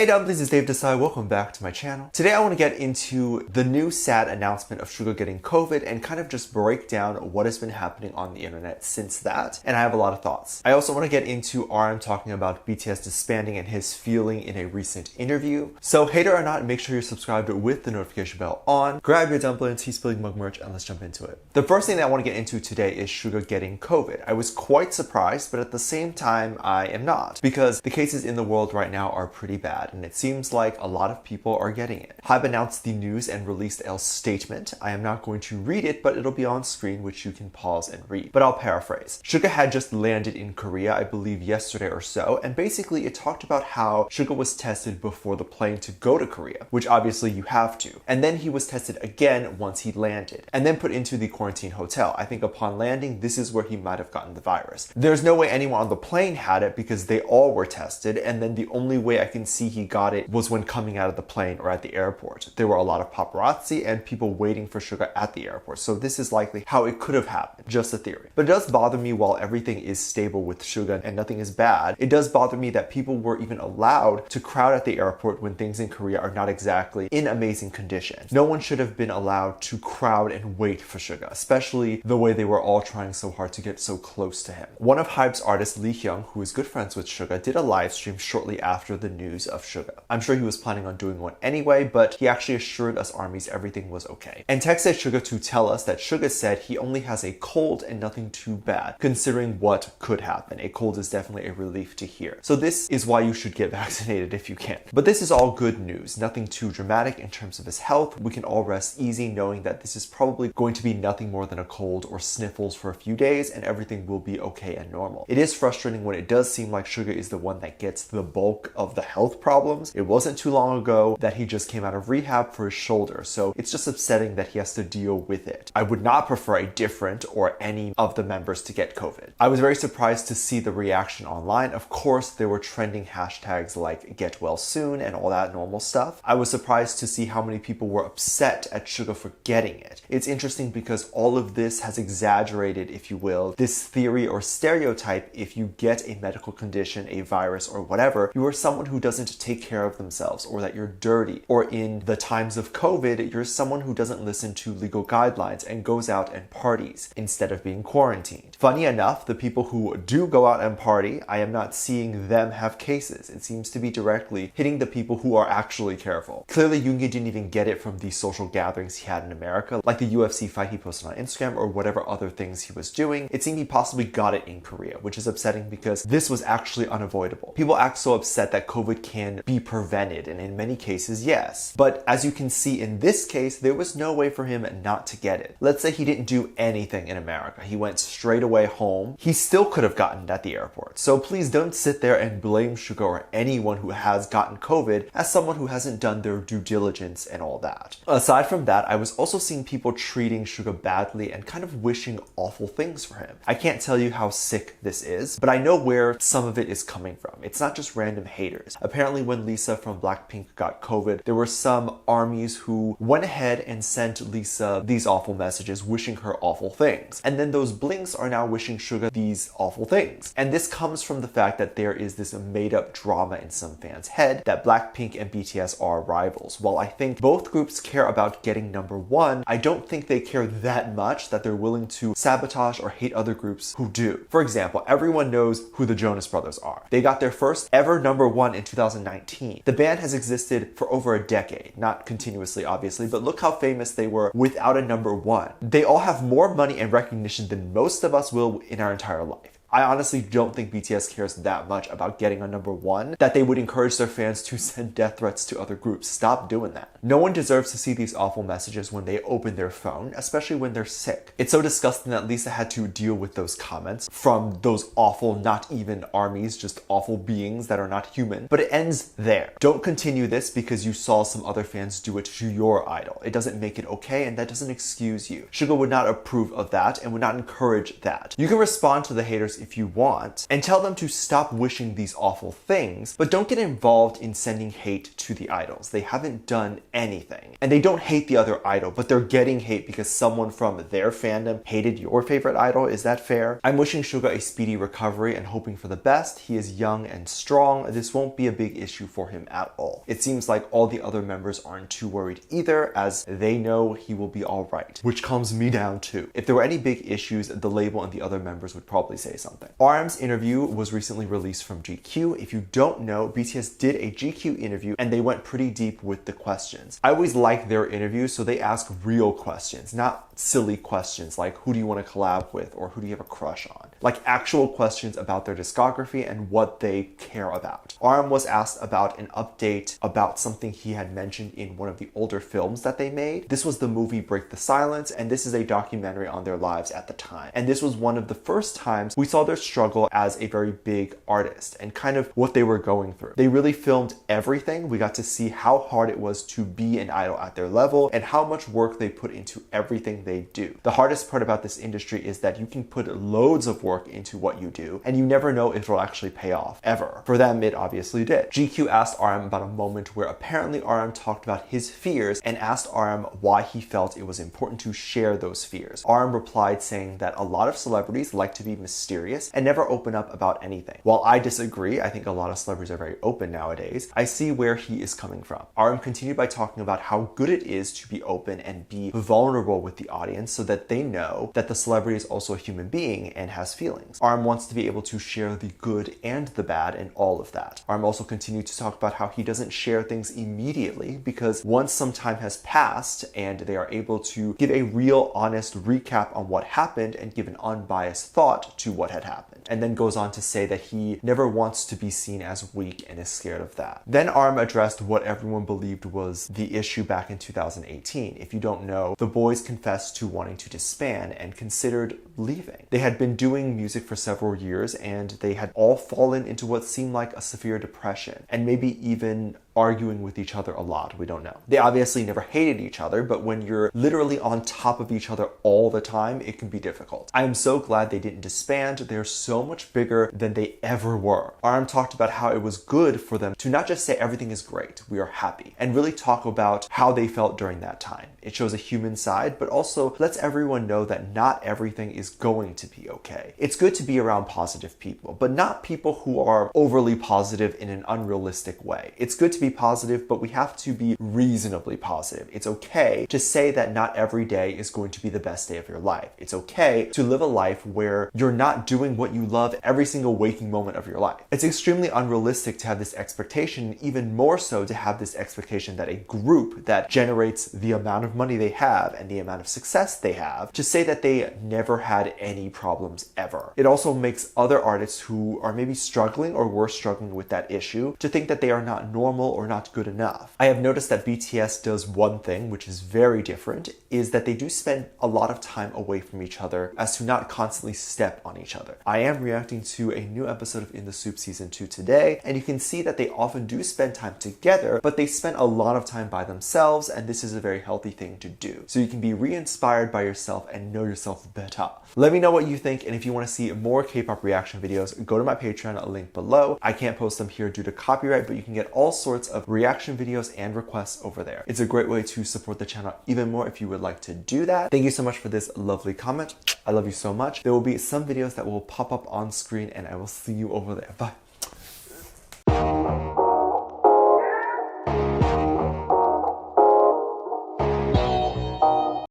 Hey dumplings, it's Dave Desai. Welcome back to my channel. Today I want to get into the new sad announcement of Suga getting COVID and kind of just break down what has been happening on the internet since that. And I have a lot of thoughts. I also want to get into RM talking about BTS disbanding and his feeling in a recent interview. So hater or not, make sure you're subscribed with the notification bell on. Grab your dumplings, he's spilling mug merch, and let's jump into it. The first thing that I want to get into today is Suga getting COVID. I was quite surprised, but at the same time, I am not, because the cases in the world right now are pretty bad. And it seems like a lot of people are getting it. HYBE announced the news and released a statement. I am not going to read it, but it'll be on screen, which you can pause and read. But I'll paraphrase. Suga had just landed in Korea, I believe yesterday or so, and basically it talked about how Suga was tested before the plane to go to Korea, which obviously you have to. And then he was tested again once he landed, and then put into the quarantine hotel. I think upon landing, this is where he might have gotten the virus. There's no way anyone on the plane had it because they all were tested, and then the only way I can see he got it was when coming out of the plane or at the airport. There were a lot of paparazzi and people waiting for Suga at the airport. So this is likely how it could have happened, just a theory. But it does bother me while everything is stable with Suga and nothing is bad. It does bother me that people were even allowed to crowd at the airport when things in Korea are not exactly in amazing condition. No one should have been allowed to crowd and wait for Suga, especially the way they were all trying so hard to get so close to him. One of HYBE's artists, Lee Hyung, who is good friends with Suga, did a live stream shortly after the news of Suga. I'm sure he was planning on doing one anyway, but he actually assured us armies everything was okay. And texted Suga to tell us that Suga said he only has a cold and nothing too bad, considering what could happen. A cold is definitely a relief to hear. So this is why you should get vaccinated if you can. But this is all good news, nothing too dramatic in terms of his health. We can all rest easy knowing that this is probably going to be nothing more than a cold or sniffles for a few days and everything will be okay and normal. It is frustrating when it does seem like Suga is the one that gets the bulk of the health problems. It wasn't too long ago that he just came out of rehab for his shoulder, so it's just upsetting that he has to deal with it. I would not prefer a different or any of the members to get COVID. I was very surprised to see the reaction online. Of course, there were trending hashtags like get well soon and all that normal stuff. I was surprised to see how many people were upset at Suga for getting it. It's interesting because all of this has exaggerated, if you will, this theory or stereotype. If you get a medical condition, a virus or whatever, you are someone who doesn't take care of themselves, or that you're dirty, or in the times of COVID, you're someone who doesn't listen to legal guidelines and goes out and parties instead of being quarantined. Funny enough, the people who do go out and party, I am not seeing them have cases. It seems to be directly hitting the people who are actually careful. Clearly, Yoongi didn't even get it from the social gatherings he had in America, like the UFC fight he posted on Instagram or whatever other things he was doing. It seemed he possibly got it in Korea, which is upsetting because this was actually unavoidable. People act so upset that COVID can be prevented, and in many cases, yes. But as you can see in this case, there was no way for him not to get it. Let's say he didn't do anything in America. He went straight away home. He still could have gotten it at the airport. So please don't sit there and blame Suga or anyone who has gotten COVID as someone who hasn't done their due diligence and all that. Aside from that, I was also seeing people treating Suga badly and kind of wishing awful things for him. I can't tell you how sick this is, but I know where some of it is coming from. It's not just random haters. Apparently when Lisa from Blackpink got COVID, there were some armies who went ahead and sent Lisa these awful messages wishing her awful things. And then those blinks are now wishing Suga these awful things. And this comes from the fact that there is this made up drama in some fans' head that Blackpink and BTS are rivals. While I think both groups care about getting number one, I don't think they care that much that they're willing to sabotage or hate other groups who do. For example, everyone knows who the Jonas Brothers are. They got their first ever number one in 2019. The band has existed for over a decade, not continuously obviously, but look how famous they were without a number one. They all have more money and recognition than most of us will in our entire life. I honestly don't think BTS cares that much about getting a number one that they would encourage their fans to send death threats to other groups. Stop doing that. No one deserves to see these awful messages when they open their phone, especially when they're sick. It's so disgusting that Lisa had to deal with those comments from those awful, not even armies, just awful beings that are not human. But it ends there. Don't continue this because you saw some other fans do it to your idol. It doesn't make it okay, and that doesn't excuse you. Suga would not approve of that and would not encourage that. You can respond to the haters if you want, and tell them to stop wishing these awful things, but don't get involved in sending hate to the idols. They haven't done anything. And they don't hate the other idol, but they're getting hate because someone from their fandom hated your favorite idol. Is that fair? I'm wishing Suga a speedy recovery and hoping for the best. He is young and strong. This won't be a big issue for him at all. It seems like all the other members aren't too worried either, as they know he will be all right, which calms me down too. If there were any big issues, the label and the other members would probably say something. RM's interview was recently released from GQ. If you don't know, BTS did a GQ interview and they went pretty deep with the questions. I always like their interviews, so they ask real questions, not silly questions like who do you want to collab with or who do you have a crush on. Like actual questions about their discography and what they care about. RM was asked about an update about something he had mentioned in one of the older films that they made. This was the movie Break the Silence, and this is a documentary on their lives at the time. And this was one of the first times we saw their struggle as a very big artist and kind of what they were going through. They really filmed everything. We got to see how hard it was to be an idol at their level and how much work they put into everything they do. The hardest part about this industry is that you can put loads of work into what you do and you never know if it'll actually pay off, ever. For them, it obviously did. GQ asked RM about a moment where apparently RM talked about his fears and asked RM why he felt it was important to share those fears. RM replied saying that a lot of celebrities like to be mysterious and never open up about anything. While I disagree, I think a lot of celebrities are very open nowadays, I see where he is coming from. RM continued by talking about how good it is to be open and be vulnerable with the audience so that they know that the celebrity is also a human being and has feelings. RM wants to be able to share the good and the bad and all of that. RM also continued to talk about how he doesn't share things immediately because once some time has passed and they are able to give a real honest recap on what happened and give an unbiased thought to what had happened. And then goes on to say that he never wants to be seen as weak and is scared of that. Then RM addressed what everyone believed was the issue back in 2018. If you don't know, the boys confessed to wanting to disband and considered leaving. They had been doing music for several years and they had all fallen into what seemed like a severe depression and maybe even arguing with each other a lot. We don't know. They obviously never hated each other, but when you're literally on top of each other all the time, it can be difficult. I am so glad they didn't disband. They're so much bigger than they ever were. RM talked about how it was good for them to not just say everything is great, we are happy, and really talk about how they felt during that time. It shows a human side, but also lets everyone know that not everything is going to be okay. It's good to be around positive people, but not people who are overly positive in an unrealistic way. It's good to be positive, but we have to be reasonably positive. It's okay to say that not every day is going to be the best day of your life. It's okay to live a life where you're not doing what you love every single waking moment of your life. It's extremely unrealistic to have this expectation, even more so to have this expectation that a group that generates the amount of money they have and the amount of success they have, to say that they never had any problems ever. It also makes other artists who are maybe struggling or were struggling with that issue to think that they are not normal or not good enough. I have noticed that BTS does one thing which is very different, is that they do spend a lot of time away from each other as to not constantly step on each other. I am reacting to a new episode of In the Soup Season 2 today, and you can see that they often do spend time together, but they spend a lot of time by themselves, and this is a very healthy thing to do. So you can be re-inspired by yourself and know yourself better. Let me know what you think, and if you want to see more K-pop reaction videos, go to my Patreon, link below. I can't post them here due to copyright, but you can get all sorts of reaction videos and requests over there. It's a great way to support the channel even more if you would like to do that. Thank you so much for this lovely comment. I love you so much. There will be some videos that will pop up on screen and I will see you over there. Bye.